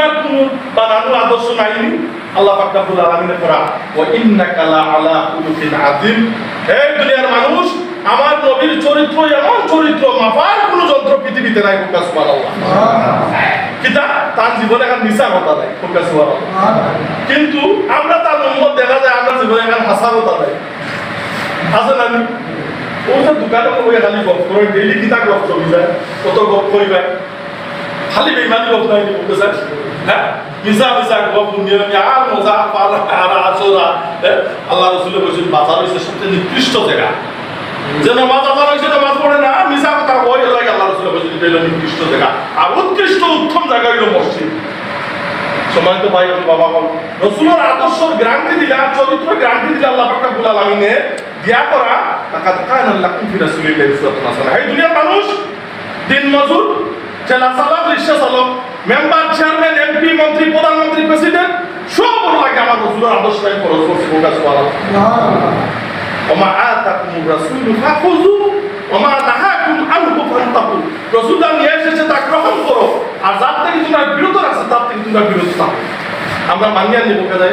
দুনিয়ার কোনো বানানো আদর্শ নাইনি আল্লাহ পাক রব্বুল আলামিনের করা ওয়া ইন্নাকা লা আলা খুলুকিন আযীম। হে দুনিয়ার মানুষ, আমার নবীর চরিত্র এমন চরিত্র মাপার কোনো যন্ত্র পৃথিবীতে নাই। ফোকাস সুবহানাল্লাহ। কিতা তার জীবনে এখন মিছা কথা নাই। ফোকাস সুবহানাল্লাহ। কিন্তু আমরা তার উম্মত দেখা যায় আমরা জীবনে এখন হাসা কথা নাই। হাসা নানি ওটা দোকানে কই খালি গপ করে ডেইলি কিতা গপ চলি যায়, কত গপ কইবা খালি বেইমানি গপ নাই বুঝছ। হ্যাঁ মিছা মিছা গপ দুনিয়া নিয়ে আর মজা পারা আর আসরা। আল্লাহ রাসূল বলেছেন বাজার হইছে সবচেয়ে নিকৃষ্ট জায়গা। যে নামাজ আদায় হইছে নামাজ পড়ে না, মিছা কথা কই, এর লাগে আল্লাহ রাসূল বলেছেন এটা নিকৃষ্ট জায়গা। আর উৎকৃষ্ট উত্তম জায়গা হইল মসজিদ। সম্মানিত ভাই ও বাবা, রাসূলের আদর্শের গ্যারান্টি দিলা, চরিত্র গ্যারান্টি দিলা আল্লাহ পাক রব্বুল আলামিনে দিয়া করা লাকাদ কানা লাকুম ফি রাসূলিল্লাহি উসওয়াতুন হাসানাহ। এই দুনিয়ার মানুষ দিন মজুর, ঠেলা চালক, রিকশা চালক, মেম্বার, চেয়ারম্যান, এমপি, মন্ত্রী, প্রধানমন্ত্রী, প্রেসিডেন্ট সব লাগে আমার রাসূলের আদর্শটাই ফলো করছে। সুবহানাল্লাহ। ওমা আতাকুমুর রাসূলু ফাখুযু ওমা নাহাকুম আনহু ফান্তাকু। রাসূল নিয়ে এসেছে তা গ্রহণ করো, আর যার থেকে তোমরা বিরত আছে তার থেকে তোমরা বিরত থাকো। আমরা মানিয়ে নিব কে যাই।